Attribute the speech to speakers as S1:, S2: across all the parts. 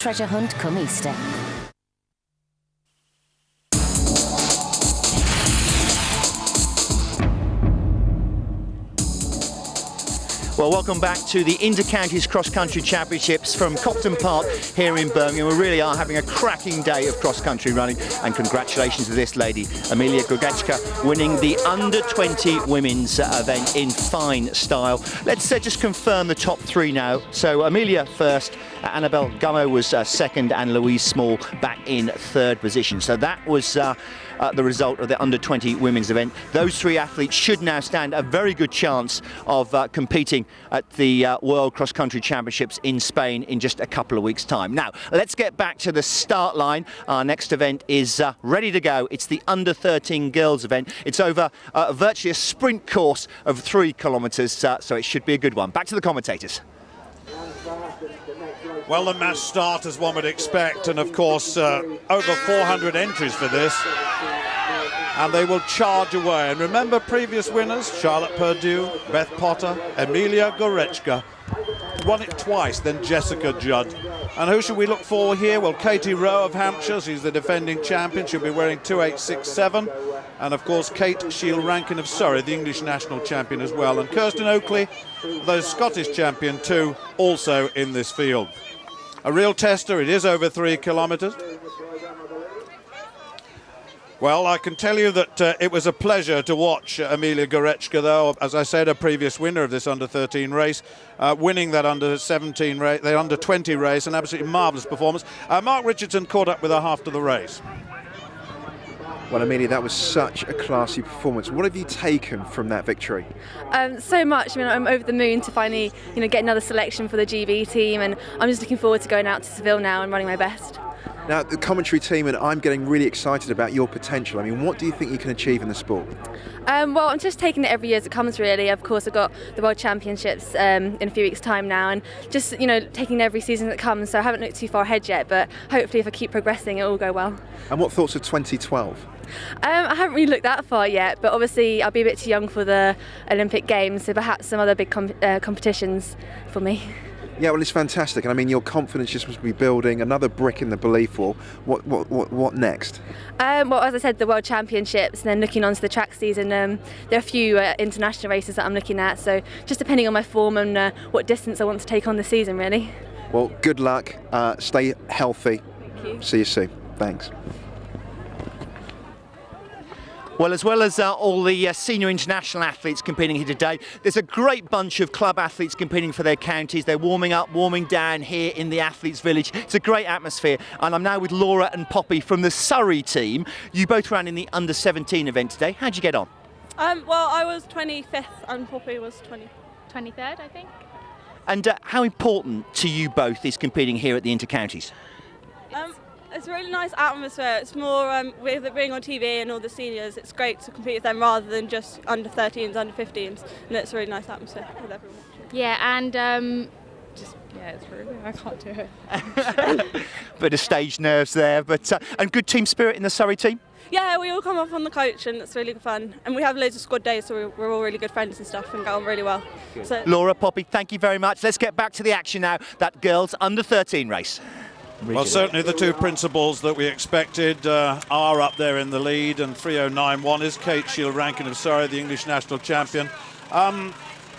S1: Treasure hunt come Easter.
S2: Well, welcome back to the Inter-Counties Cross Country Championships from Copton Park here in Birmingham. We really are having a cracking day of cross country running, and congratulations to this lady, Amelia Goreczka, winning the under-20 women's event in fine style. Let's just confirm the top three now. So Amelia first, Annabelle Gummo was second, and Louise Small back in third position. So that was the result of the under-20 women's event. Those three athletes should now stand a very good chance of competing at the World Cross Country Championships in Spain in just a couple of weeks' time. Now, let's get back to the start line. Our next event is ready to go. It's the under-13 girls event. It's over virtually a sprint course of 3 kilometres, so it should be a good one. Back to the commentators.
S3: Well, the match start as one would expect, and of course over 400 entries for this, and they will charge away. And remember previous winners, Charlotte Purdue, Beth Potter, Amelia Goreczka. Won it twice, then Jessica Judd. And who should we look for here? Well, Katie Rowe of Hampshire, she's the defending champion. She'll be wearing 2867. And of course, Kate Shield-Rankin of Surrey, the English national champion as well. And Kirstin Oakley, the Scottish champion too, also in this field. A real tester, it is over 3 kilometres. Well, I can tell you that it was a pleasure to watch Amelia Goreczka, though, as I said, a previous winner of this under-13 race, winning that under-17 race, the under-20 race, an absolutely marvellous performance. Mark Richardson caught up with her after the race.
S4: Well, Amelia, that was such a classy performance. What have you taken from that victory?
S5: So much. I mean, I'm over the moon to finally, get another selection for the GB team, and I'm just looking forward to going out to Seville now and running my best.
S4: Now, the commentary team and I'm getting really excited about your potential. I mean, what do you think you can achieve in the sport?
S5: Well, I'm just taking it every year as it comes, really. Of course, I've got the World Championships in a few weeks' time now, and just, taking every season that comes. So I haven't looked too far ahead yet, but hopefully if I keep progressing, it will go well.
S4: And what thoughts of 2012?
S5: I haven't really looked that far yet, but obviously I'll be a bit too young for the Olympic Games, so perhaps some other big competitions for me.
S4: Yeah, well, it's fantastic, and I mean, your confidence just must be building, another brick in the belief wall. What next?
S5: Well, as I said, the World Championships, and then looking onto the track season, there are a few international races that I'm looking at, so just depending on my form and what distance I want to take on this season, really.
S4: Well, good luck, stay healthy.
S5: Thank you.
S4: See you soon. Thanks.
S2: Well, as well as all the senior international athletes competing here today, there's a great bunch of club athletes competing for their counties. They're warming up, warming down here in the Athletes Village. It's a great atmosphere. And I'm now with Laura and Poppy from the Surrey team. You both ran in the under-17 event today. How'd you get on?
S6: Well, I was 25th and Poppy was
S7: 23rd, I think.
S2: And how important to you both is competing here at the Inter-Counties?
S6: It's a really nice atmosphere. It's more, with it being on TV and all the seniors, it's great to compete with them rather than just under-13s, under-15s. And it's a really nice atmosphere with everyone.
S7: Yeah, and it's really, I can't do it.
S2: Bit of stage nerves there, but and good team spirit in the Surrey team?
S6: Yeah, we all come up on the coach and it's really fun. And we have loads of squad days, so we're all really good friends and stuff and get on really well. So,
S2: Laura, Poppy, thank you very much. Let's get back to the action now, that girls under-13 race.
S3: Well, certainly the two principals that we expected are up there in the lead, and 3:09.1 is Kate Shield-Rankin of Surrey, the English national champion.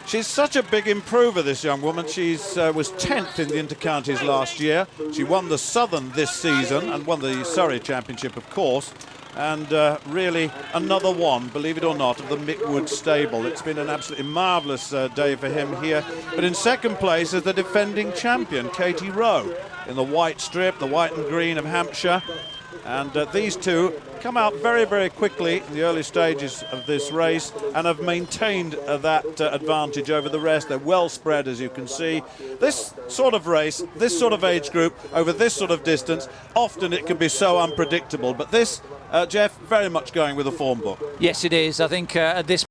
S3: She's such a big improver, this young woman. She was 10th in the Inter-Counties last year. She won the Southern this season and won the Surrey Championship, of course. And really another one, believe it or not, of the Mick Wood stable. It's been an absolutely marvellous day for him here. But in second place is the defending champion, Katie Rowe, in the white strip, the white and green of Hampshire. And these two come out very, very quickly in the early stages of this race and have maintained that advantage over the rest. They're well spread, as you can see. This sort of race, this sort of age group, over this sort of distance, often it can be so unpredictable. But this, Jeff, very much going with a form book.
S8: Yes, it is. I think at this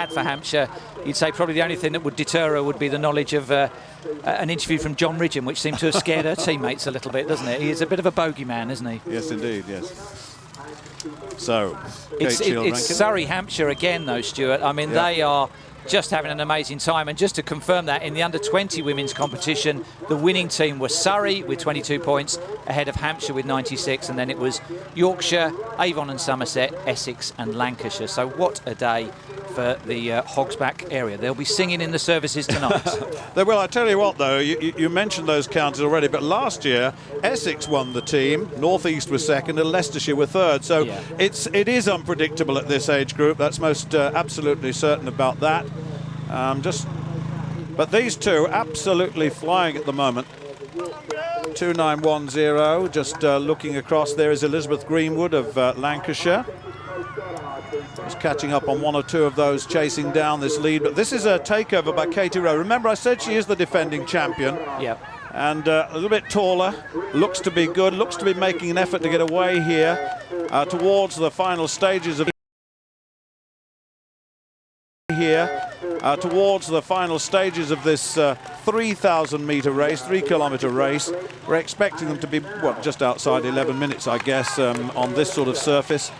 S8: for Hampshire, you'd say probably the only thing that would deter her would be the knowledge of an interview from John Ridgeon, which seemed to have scared her teammates a little bit, doesn't it? He's a bit of a bogeyman, isn't he?
S3: Yes, indeed, yes. So,
S8: it's Surrey, Hampshire again, though, Stuart. I mean, they are just having an amazing time. And just to confirm that, in the under-20 women's competition, the winning team was Surrey with 22 points, ahead of Hampshire with 96, and then it was Yorkshire, Avon and Somerset, Essex and Lancashire. So what a day for the Hogsback area. They'll be singing in the services tonight.
S3: They will. I tell you what, though, you mentioned those counties already, but last year Essex won the team, North East was second, and Leicestershire were third. So
S8: yeah,
S3: it is unpredictable at this age group. That's most absolutely certain about that. But these two absolutely flying at the moment. 2910. Just looking across, there is Elizabeth Greenwood of Lancashire. Just catching up on one or two of those chasing down this lead. But this is a takeover by Katie Rowe. Remember, I said she is the defending champion.
S8: Yeah.
S3: And a little bit taller, looks to be good, looks to be making an effort to get away here towards the final stages of this 3,000 metre race, 3 kilometre race. We're expecting them to be, well, just outside 11 minutes, I guess, on this sort of surface.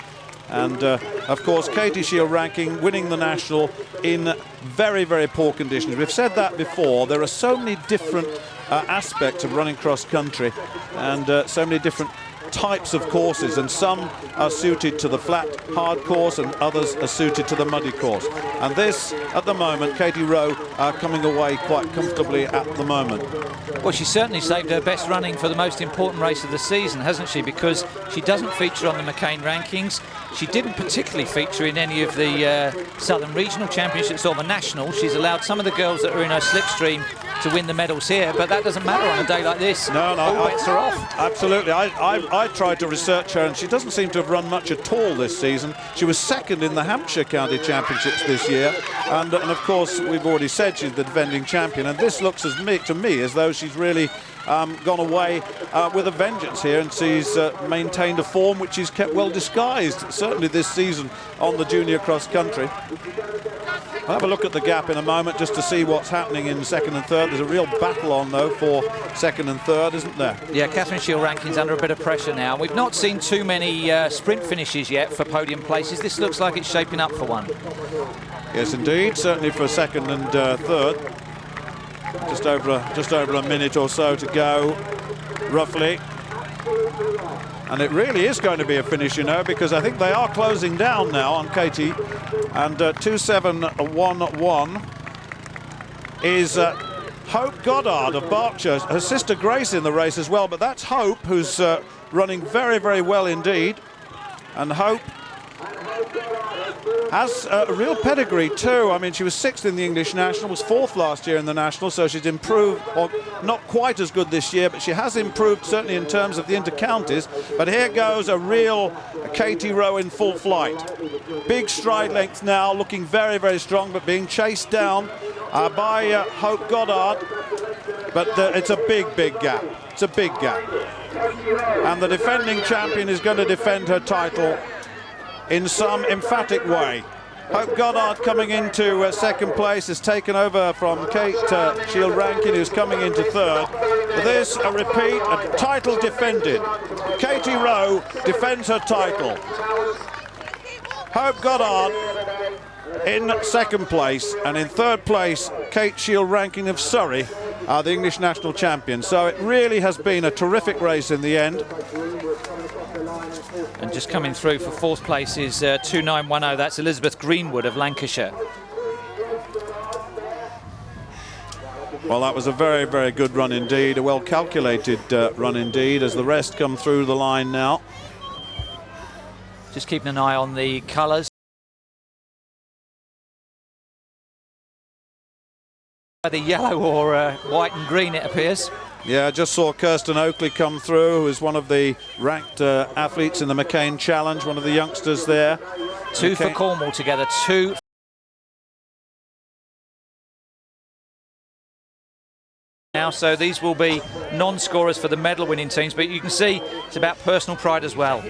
S3: And of course, Katie Shield ranking, winning the national in very, very poor conditions. We've said that before. There are so many different aspects of running cross country, and so many different types of courses, and some are suited to the flat, hard course, and others are suited to the muddy course. And this, at the moment, Katie Rowe coming away quite comfortably at the moment.
S8: Well, she certainly saved her best running for the most important race of the season, hasn't she? Because she doesn't feature on the McCain rankings. She didn't particularly feature in any of the Southern Regional Championships or the National. She's allowed some of the girls that are in her slipstream to win the medals here, but that doesn't matter on a day like this.
S3: No,
S8: all bets are off.
S3: Absolutely. I tried to research her, and she doesn't seem to have run much at all this season. She was second in the Hampshire County Championships this year, and of course we've already said she's the defending champion, and this looks to me as though she's really gone away with a vengeance here, and she's maintained a form which is kept well disguised, certainly this season on the junior cross country. I'll have a look at the gap in a moment just to see what's happening in second and third. There's a real battle on, though, for second and third, isn't there?
S8: Yeah, Catherine Shield ranking's under a bit of pressure now. We've not seen too many sprint finishes yet for podium places. This looks like it's shaping up for one.
S3: Yes, indeed. Certainly for second and third. Just over a minute or so to go, roughly. And it really is going to be a finish, you know, because I think they are closing down now on Katie. And 2711 is Hope Goddard of Berkshire. Her sister Grace in the race as well, but that's Hope, who's running very, very well indeed. And Hope has a real pedigree too. I mean, she was 6th in the English National, was 4th last year in the National, so she's improved, or not quite as good this year, but she has improved certainly in terms of the inter-counties. But here goes a real Katie Rowe in full flight. Big stride length now, looking very, very strong, but being chased down by Hope Goddard. But it's a big, big gap. It's a big gap. And the defending champion is going to defend her title in some emphatic way. Hope Goddard coming into second place has taken over from Kate Shield Rankin, who's coming into third. This, a repeat, a title defended. Katie Rowe defends her title. Hope Goddard in second place, and in third place, Kate Shield Rankin of Surrey, the English national champion. So it really has been a terrific race in the end.
S8: And just coming through for fourth place is 2910. That's Elizabeth Greenwood of Lancashire.
S3: Well, that was a very, very good run indeed, a well-calculated run indeed, as the rest come through the line now.
S8: Just keeping an eye on the colours. Either yellow or white and green, it appears.
S3: Yeah, I just saw Kirstin Oakley come through, who is one of the ranked athletes in the McCain Challenge, one of the youngsters there.
S8: Two for Cornwall together, two. Now, so these will be non-scorers for the medal-winning teams, but you can see it's about personal pride as well.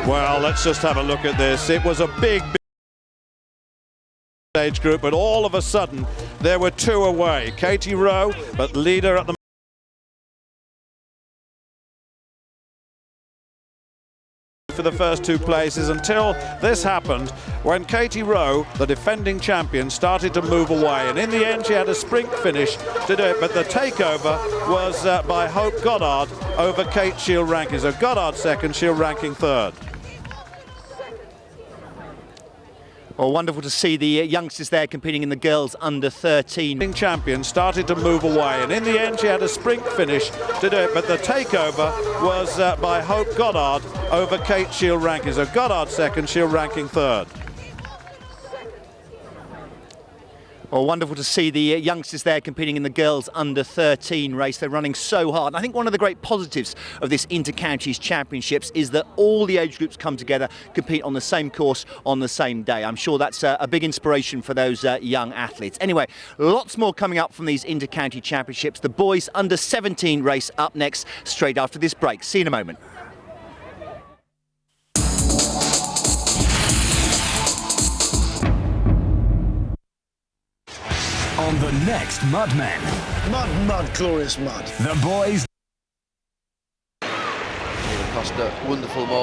S3: Well, let's just have a look at this. It was a big age group, but all of a sudden there were two away. Katie Rowe, but leader at the for the first two places until this happened. when Katie Rowe, the defending champion, started to move away. And in the end, she had a sprint finish to do it. But the takeover was by Hope Goddard over Kate Shield Rankin. So Goddard second, Shield Rankin third.
S2: Well, wonderful to see the youngsters there competing in the girls under 13.
S3: Champion started to move away, and in the end she had a sprint finish to do it. But the takeover was by Hope Goddard over Kate Shield Rankin. So Goddard second, Shield Rankin third.
S2: Well, wonderful to see the youngsters there competing in the girls under 13 race. They're running so hard. And I think one of the great positives of this Inter-Counties Championships is that all the age groups come together, compete on the same course on the same day. I'm sure that's a big inspiration for those young athletes. Anyway, lots more coming up from these Inter-County Championships. The boys under 17 race up next, straight after this break. See you in a moment.
S1: On the next Mudmen.
S9: Mud, glorious mud.
S1: The boys.
S10: Costa, wonderful ball.